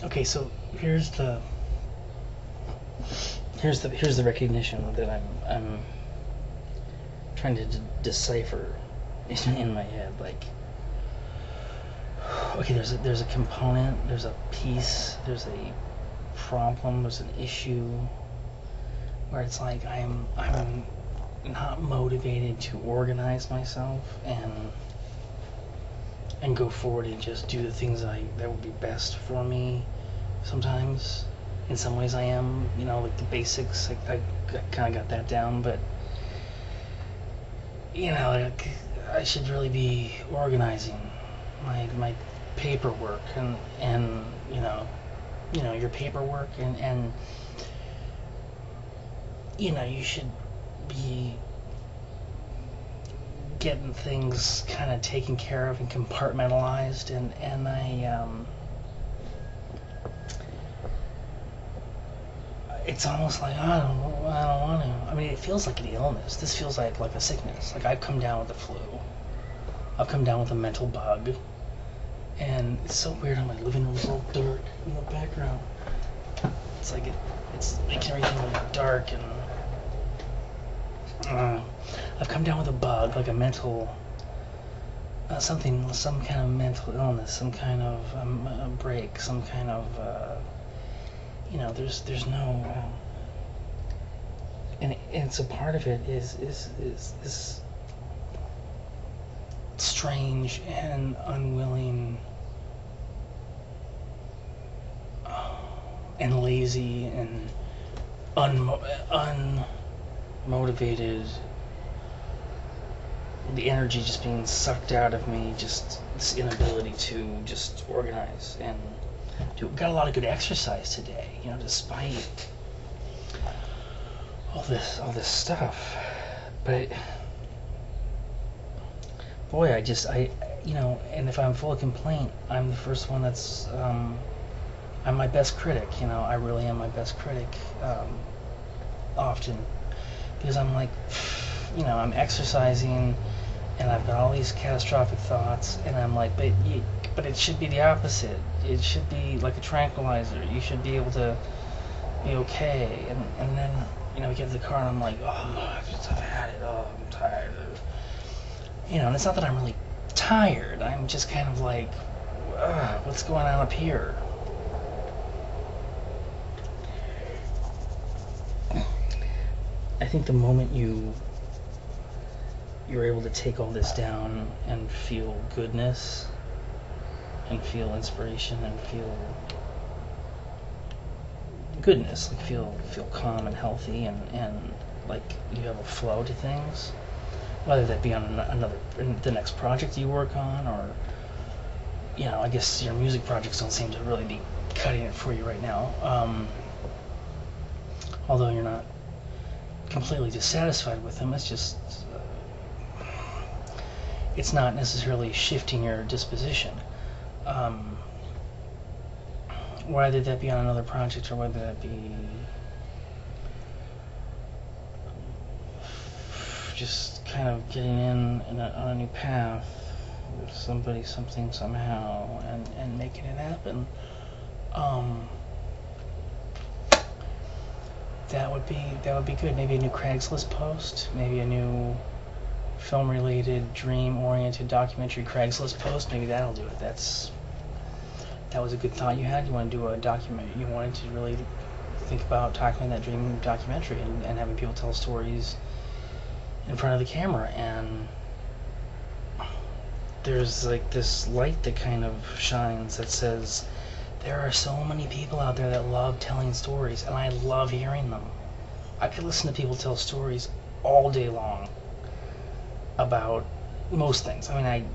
Okay, so here's the recognition that I'm trying to decipher in my head. Like, okay, there's a component, there's a piece, there's a problem, there's an issue where it's like I'm not motivated to organize myself and go forward and just do the things that would be best for me. Sometimes, in some ways, I am. Like the basics. I kind of got that down, but like, I should really be organizing my paperwork and your paperwork and you should be getting things kind of taken care of and compartmentalized, and it's almost like I don't want to. I mean, it feels like an illness. This feels like a sickness. Like I've come down with the flu. I've come down with a mental bug, and it's so weird. My living room's all dark in the background. It's like it's making everything look dark, and I've come down with a bug, like a mental some kind of mental illness, some kind of a break, some kind of there's no and it's a part of it is this strange and unwilling and lazy and unmotivated, the energy just being sucked out of me, just this inability to just organize and got a lot of good exercise today, despite all this stuff. But boy, and if I'm full of complaint, I'm the first one that's I'm my best critic. I really am my best critic often, because I'm like, I'm exercising and I've got all these catastrophic thoughts, and I'm like, but it should be the opposite. It should be like a tranquilizer. You should be able to be okay. And then we get to the car and I'm like, oh, I've had it. Oh, I'm tired. And it's not that I'm really tired. I'm just kind of like, what's going on up here? I think the moment you're able to take all this down and feel goodness and feel inspiration and feel goodness, like feel calm and healthy and like you have a flow to things, whether that be on the next project you work on, or I guess your music projects don't seem to really be cutting it for you right now, although you're not completely dissatisfied with them. It's just it's not necessarily shifting your disposition, whether that be on another project or whether that be just kind of getting on a new path with somebody, something, somehow, and making it happen. That would be good. Maybe a new Craigslist post, maybe a new film-related, dream-oriented documentary Craigslist post. Maybe that'll do it. That was a good thought you had. You want to do a document. You wanted to really think about tackling that dream documentary and having people tell stories in front of the camera. And there's like this light that kind of shines that says, there are so many people out there that love telling stories, and I love hearing them. I could listen to people tell stories all day long about most things. I mean,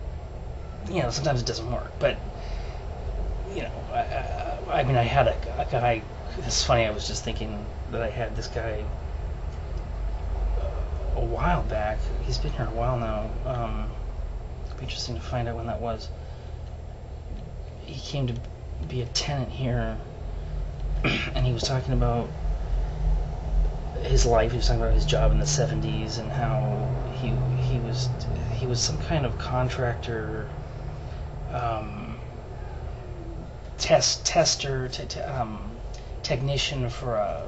sometimes it doesn't work, but I mean, I had a guy. It's funny. I was just thinking that I had this guy a while back. He's been here a while now. It'd be interesting to find out when that was. He came to be a tenant here, and he was talking about his life. He was talking about his job in the 70s and how he was some kind of contractor, technician for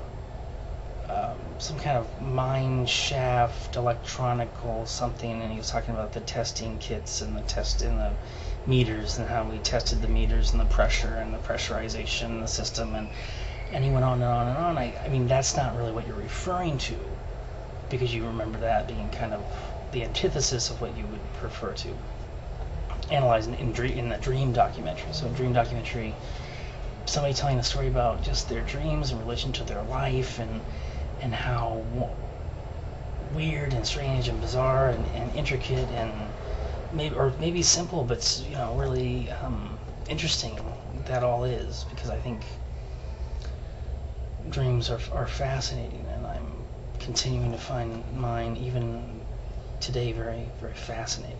some kind of mine shaft electronical something, and he was talking about the testing kits and the meters and how we tested the meters and the pressure and the pressurization in the system, and he went on and on and on. I mean, that's not really what you're referring to, because you remember that being kind of the antithesis of what you would prefer to analyze in the Dream documentary. So in Dream documentary, somebody telling a story about just their dreams in relation to their life, and how weird and strange and bizarre and intricate and maybe simple, but really interesting that all is, because I think dreams are fascinating, and I'm continuing to find mine even today very, very fascinating.